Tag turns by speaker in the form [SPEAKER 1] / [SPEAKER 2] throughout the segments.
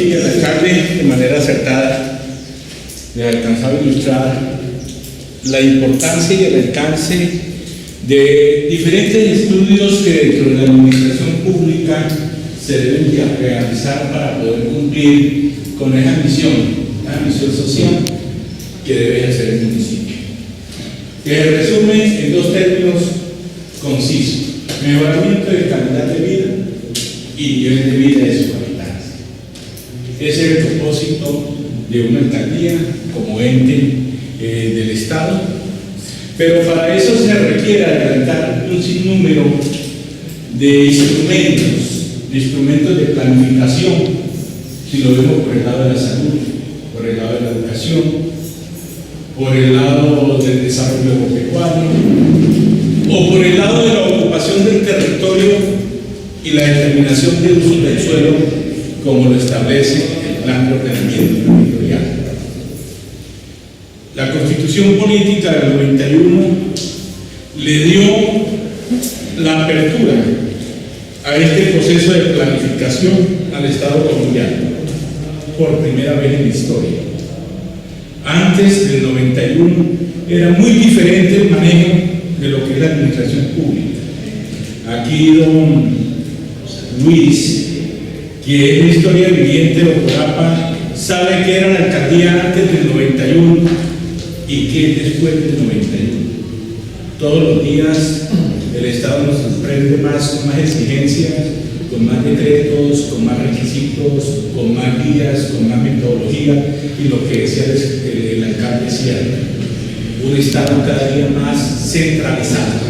[SPEAKER 1] sí, el alcalde de manera acertada le alcanzaba a ilustrar la importancia y el alcance de diferentes estudios que dentro de la administración pública se deben de realizar para poder cumplir con esa misión social que debe hacer el municipio. Que se resume en dos términos concisos: mejoramiento de calidad de vida y nivel de vida de sus habitantes. Ese es el propósito de una alcaldía como ente del Estado, pero para eso se requiere adelantar un sinnúmero de instrumentos de planificación, si lo vemos por el lado de la salud, por el lado de la educación, por el lado del desarrollo agropecuario, o por el lado de la ocupación del territorio y la determinación de uso del suelo, como lo establece el Plan de Ordenamiento Territorial. La Constitución Política del 91 le dio la apertura a este proceso de planificación al Estado colombiano por primera vez en la historia. Antes del 91 era muy diferente el manejo de lo que es la administración pública. Aquí don Luis, que es la historia viviente de Ocorapa, sabe que era la alcaldía antes del 91 y que es después del 91. Todos los días el Estado nos sorprende más, con más exigencias, con más decretos, con más requisitos, con más guías, con más metodología, y lo que decía el alcalde decía, un Estado cada día más centralizado,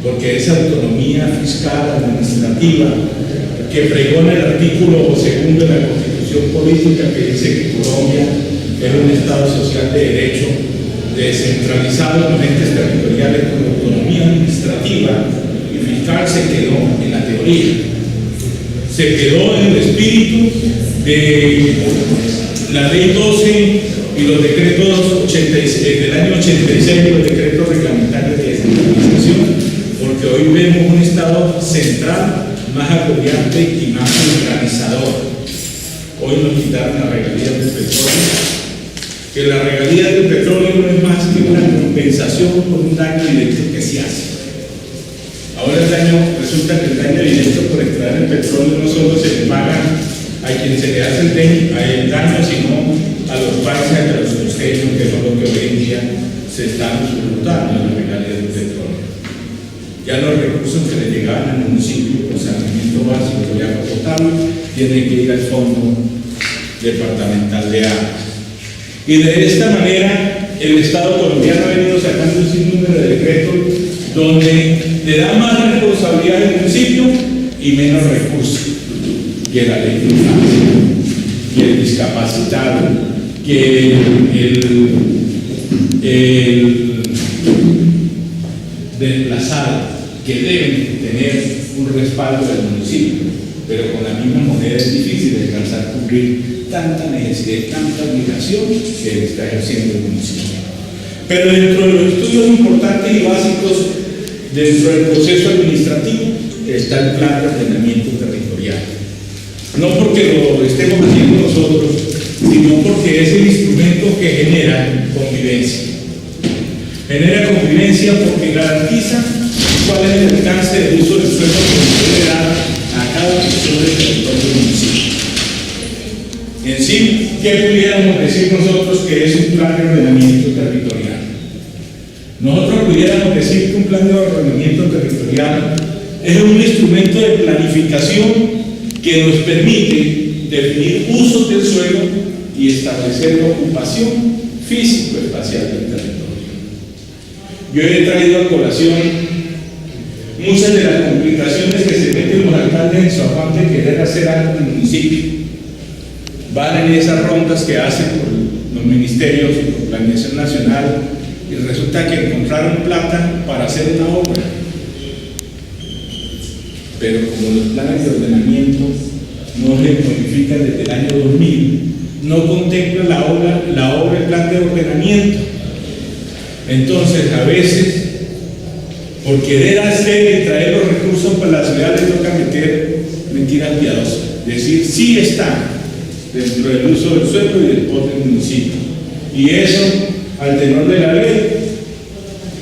[SPEAKER 1] porque esa autonomía fiscal, administrativa, que pregona el artículo 2 de la Constitución Política, que dice que Colombia es un Estado social de derecho, descentralizado con entes territoriales con autonomía administrativa y fiscal, se quedó en la teoría, se quedó en el espíritu de la Ley 12 y los decretos 86, del año 86 y los decretos reglamentarios de descentralización, porque hoy vemos un Estado central más apoyante y más centralizador. Hoy nos quitaron las regalías del petróleo, que la regalía del petróleo no es más que una compensación por un daño directo que se hace. Ahora resulta que el daño directo por extraer el petróleo no solo se le paga a quien se le hace el daño, sino a los paisas y a los costeños, que son lo que hoy en día se están disfrutando de la regalía del petróleo. Ya los recursos que le llegaban al municipio por saneamiento básico de agua potable tienen que ir al Fondo Departamental de Agua. Y de esta manera el Estado colombiano ha venido sacando un sinnúmero de decretos donde le da más responsabilidad al municipio y menos recursos, que la ley de infancia, que el discapacitado, que el desplazado, que deben tener un respaldo del municipio, pero con la misma moneda es difícil alcanzar a cubrir tanta necesidad, tanta obligación que está ejerciendo el municipio. Pero dentro de los estudios importantes y básicos dentro del proceso administrativo está el Plan de Ordenamiento Territorial. No porque lo estemos haciendo nosotros, sino porque es el instrumento que genera convivencia. Genera convivencia porque garantiza cuál es el alcance del uso del suelo que se debe dar a cada sector del territorio del municipio. En sí, ¿qué pudiéramos decir nosotros que es un plan de ordenamiento territorial? Nosotros pudiéramos decir que un plan de ordenamiento territorial es un instrumento de planificación que nos permite definir usos del suelo y establecer la ocupación físico-espacial del territorio. Yo he traído a colación muchas de las complicaciones que se meten los alcaldes en su afán de querer hacer algo en el municipio. Van en esas rondas que hacen por los ministerios, por Planeación Nacional, y resulta que encontraron plata para hacer una obra. Pero como los planes de ordenamiento no se modifican desde el año 2000, no contempla la obra el plan de ordenamiento. Entonces, a veces, por querer hacer y traer los recursos para la ciudad, les toca meter mentiras piadosas. Decir, sí está, dentro del uso del suelo y del POT del municipio. Y eso, al tenor de la ley,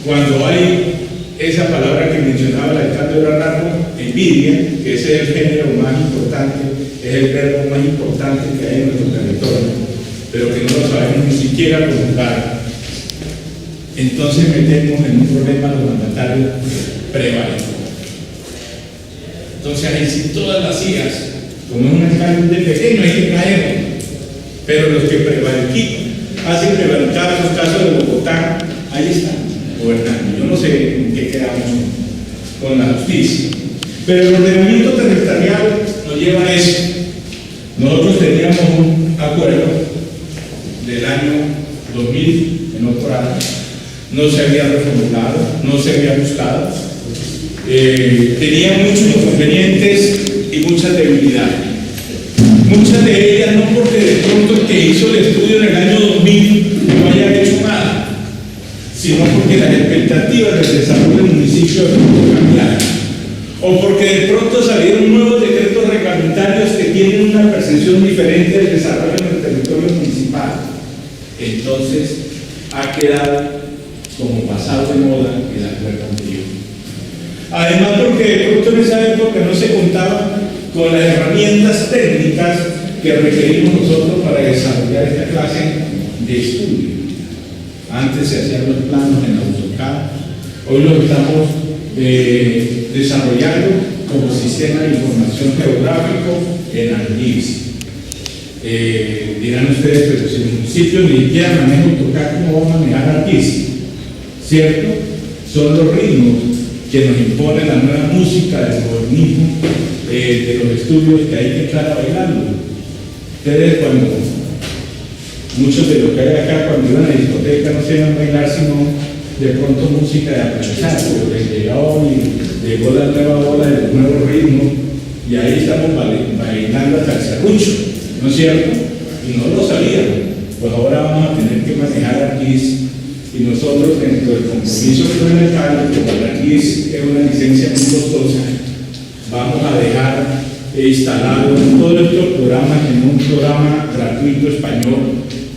[SPEAKER 1] cuando hay esa palabra que mencionaba el alcalde Bernardo, envidia, que ese es el género más importante, es el verbo más importante que hay en nuestro territorio, pero que no lo sabemos ni siquiera conjugar, entonces metemos en un problema los mandatarios prevalecos. Entonces ahí sí todas las IAS, como es un alcalde pequeño, hay que caer, pero los que hacen prevalecer los casos de Bogotá, ahí están gobernando. Yo no sé en qué quedamos con la justicia, pero el ordenamiento territorial nos lleva a eso. Nosotros teníamos un acuerdo del año 2000 en Ocorado, no se había reformulado, no se había buscado, tenía muchos inconvenientes y muchas debilidades. Muchas de ellas no porque de pronto el que hizo el estudio en el año 2000 no haya hecho nada, sino porque las expectativas del desarrollo del municipio cambiaron, o porque de pronto salieron nuevos decretos reglamentarios que tienen una percepción diferente del desarrollo en el territorio municipal. Entonces ha quedado como pasado de moda el acuerdo anterior. Además, porque de pronto en esa época no se contaba con las herramientas técnicas que requerimos nosotros para desarrollar esta clase de estudio. Antes se hacían los planos en AutoCAD, hoy los estamos desarrollando como sistema de información geográfico en ArcGIS. Dirán ustedes, pero si el municipio ni siquiera maneja AutoCAD, ¿cómo va a manejar ArcGIS? ¿Cierto? Son los ritmos que nos impone la nueva música del modernismo, de los estudios que hay que estar bailando. Ustedes, cuando muchos de los que hay acá, cuando iban a la discoteca, no se iban a bailar, sino de pronto música de aprendizaje, llegó la nueva ola de los nuevos ritmos, y ahí estamos bailando hasta el serrucho, ¿no es cierto? Y no lo sabían. Pues ahora vamos a tener que manejar ArcGIS. Y nosotros, dentro del compromiso gubernamental, como la ArcGIS es una licencia muy costosa, vamos a dejar instalado todos estos programas en un programa gratuito español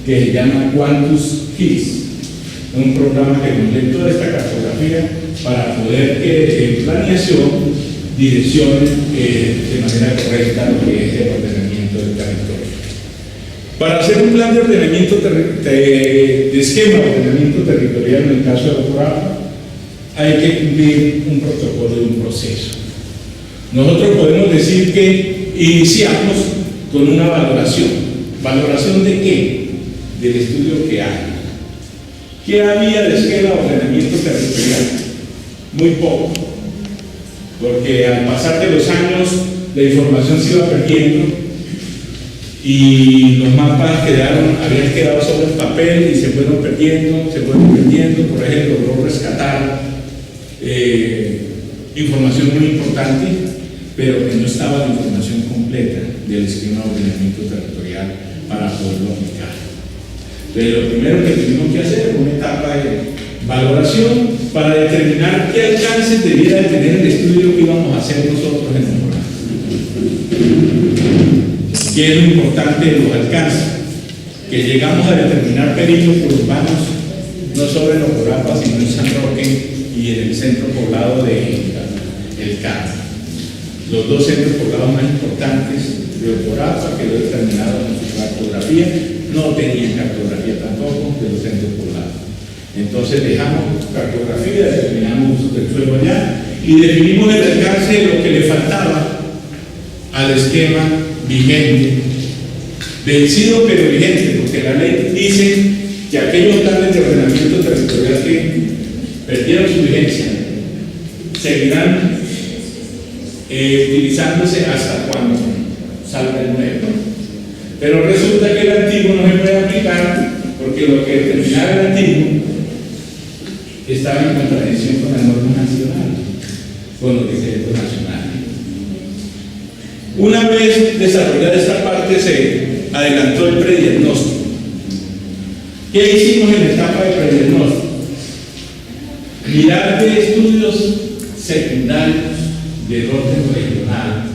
[SPEAKER 1] que se llama QuantusGIS, un programa que nos lee toda esta cartografía para poder que en planeación direccione de manera correcta lo que es el ordenamiento del territorio. Para hacer un plan de ordenamiento de esquema de ordenamiento territorial en el caso de Ocorado, hay que cumplir un protocolo y un proceso. Nosotros podemos decir que iniciamos con una valoración. ¿Valoración de qué? Del estudio que hay. ¿Qué había de esquema de ordenamiento territorial? Muy poco, porque al pasar de los años la información se iba perdiendo y los mapas habían quedado sobre el papel y se fueron perdiendo. Por ejemplo, logró rescatar información muy importante, pero que no estaba la información completa del esquema de ordenamiento territorial para poderlo aplicar. Pero lo primero que tuvimos que hacer fue una etapa de valoración para determinar qué alcances debiera de tener el estudio que íbamos a hacer nosotros en el programa. ¿Qué es lo importante de los alcances? Que llegamos a determinar peligros urbanos no sobre los Ocorapa, sino en San Roque y en el centro poblado de El Carmen. Los dos centros poblados más importantes de Ocorapa quedó determinado en su cartografía, no tenían cartografía tampoco de los centros poblados. Entonces dejamos cartografía, determinamos uso del suelo allá y definimos el alcance de lo que le faltaba al esquema vigente, vencido pero vigente, porque la ley dice que aquellos planes de ordenamiento territorial que perdieron su vigencia seguirán utilizándose hasta cuando salga el nuevo. Pero resulta que el antiguo no se puede aplicar porque lo que determinaba el antiguo estaba en contradicción con las normas nacionales, con los decretos nacionales. Una vez desarrollada esta parte, se adelantó el prediagnóstico. ¿Qué hicimos en la etapa de prediagnóstico? Mirar de estudios secundarios del orden regional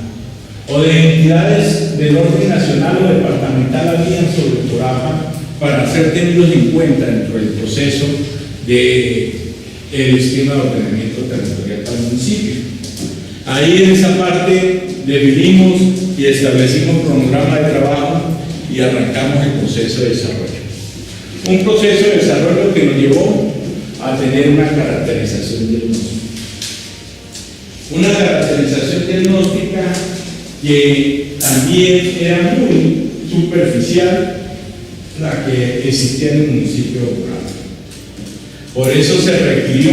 [SPEAKER 1] o o de entidades del orden nacional o departamental habían sobre el PORAFA para ser tenidos en cuenta dentro del proceso del esquema de ordenamiento territorial para el municipio. Ahí en esa parte definimos y establecimos cronograma de trabajo y arrancamos el proceso de desarrollo. Un proceso de desarrollo que nos llevó a tener una caracterización diagnóstica. Una caracterización diagnóstica que también era muy superficial, la que existía en el municipio de Bogotá. Por eso se requirió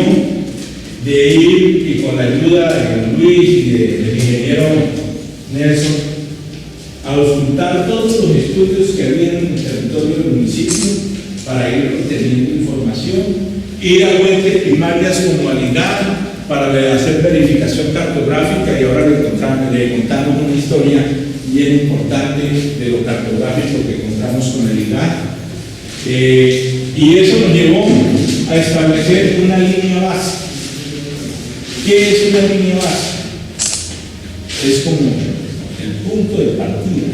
[SPEAKER 1] de ir, y con la ayuda de Luis y del ingeniero Nelson, a auscultar todos los estudios que había en el territorio del municipio para ir obteniendo información, ir a fuentes primarias como Alidad para hacer verificación cartográfica, y ahora le contamos una historia bien importante de lo cartográfico que contamos con Alidad. Y eso nos llevó a establecer una línea base. ¿Qué es una línea base? Es como el punto de partida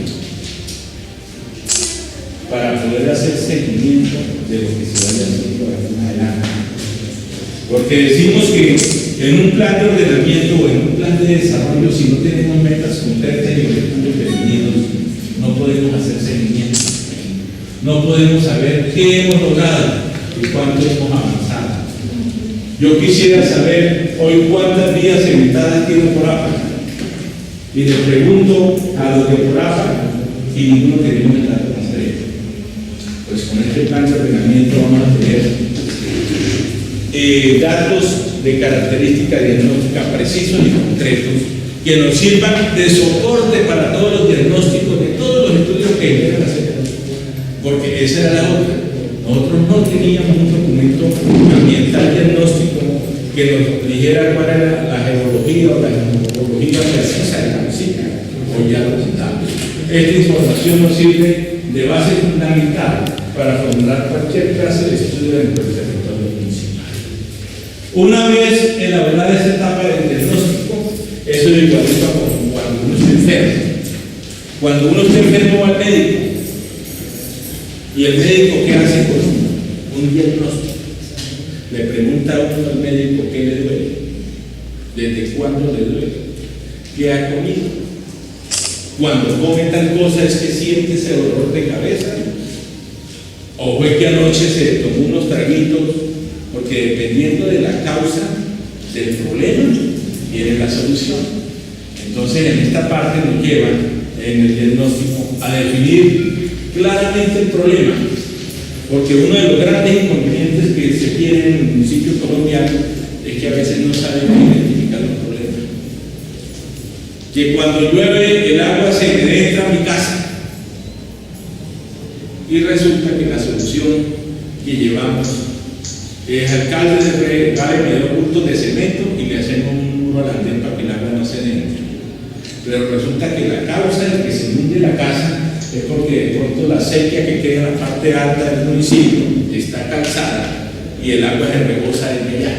[SPEAKER 1] para poder hacer seguimiento de lo que se vaya haciendo de aquí en adelante. Porque decimos que en un plan de ordenamiento o en un plan de desarrollo, si no tenemos metas concretas y objetivos definidos, no podemos hacer seguimiento. No podemos saber qué hemos logrado y cuánto hemos avanzado. Yo quisiera saber hoy cuántas vías evitadas tiene PORAFA. Y le pregunto a los de PORAFA y ninguno tenemos el dato concreto. Pues con este plan de ordenamiento vamos a tener datos de característica diagnóstica precisos y concretos que nos sirvan de soporte para todos los diagnósticos de todos los estudios que deben hacer. Porque esa era la otra. Nosotros no teníamos un documento ambiental diagnóstico que nos dijera cuál era la geología o la geomorfología precisa del municipio. Hoy ya lo contamos. Esta información nos sirve de base fundamental para formular cualquier clase de estudio dentro del territorio municipal. Una vez elaborada esta etapa del diagnóstico, eso es igualito como cuando uno está enfermo. Cuando uno está enfermo va al médico. ¿Y el médico qué hace con uno? Un diagnóstico. Le pregunta a uno al médico qué le duele, desde cuándo le duele, qué ha comido. Cuando come tal cosa es que siente ese dolor de cabeza, o fue que anoche se tomó unos traguitos, porque dependiendo de la causa del problema viene la solución. Entonces en esta parte nos lleva en el diagnóstico a definir claramente el problema, porque uno de los grandes inconvenientes que se tiene en el municipio colombiano es que a veces no saben identificar los problemas. Que cuando llueve el agua se me entra a mi casa y resulta que la solución que llevamos es alcalde de me dio puntos de cemento y le hacemos un muro al andén para que el agua no se entre. Pero resulta que la causa de que se inunde la casa es porque de pronto la sequía que queda en la parte alta del municipio está calzada y el agua se rebosa desde allá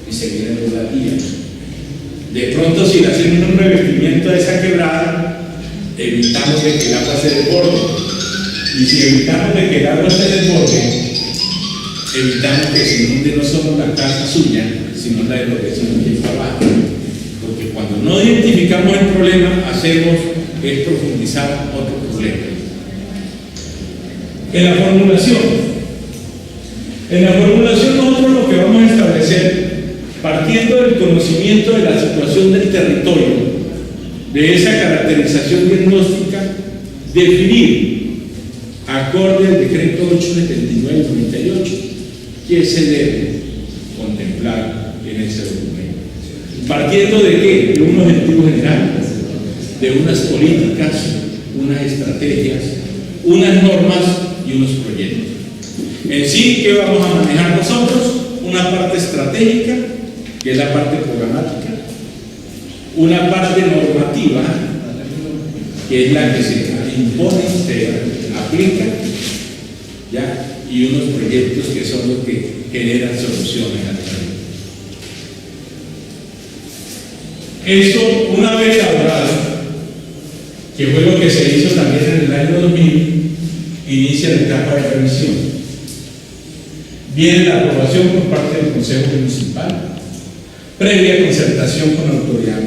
[SPEAKER 1] y se viene de la vía. De pronto, si le hacemos un revestimiento a esa quebrada, evitamos de que el agua se desborde. Y si evitamos de que el agua se desborde, evitamos que se inunde no solo la casa suya, sino la de los vecinos que está abajo. Porque cuando no identificamos el problema, hacemos es profundizar otro problema. En la formulación nosotros lo que vamos a establecer, partiendo del conocimiento de la situación del territorio, de esa caracterización diagnóstica, definir, acorde al decreto 879/98, qué se debe contemplar en ese documento. ¿Partiendo de qué? De un objetivo general, de unas políticas, unas estrategias, unas normas y unos proyectos. En sí, ¿qué vamos a manejar nosotros? Una parte estratégica, que es la parte programática, una parte normativa, que es la que se impone, se aplica, ¿ya? Y unos proyectos que son los que generan soluciones al problema. Esto, una vez elaborado, que fue lo que se hizo también en el año 2000, inicia la etapa de revisión. Viene la aprobación por parte del Consejo Municipal, previa concertación con la autoridad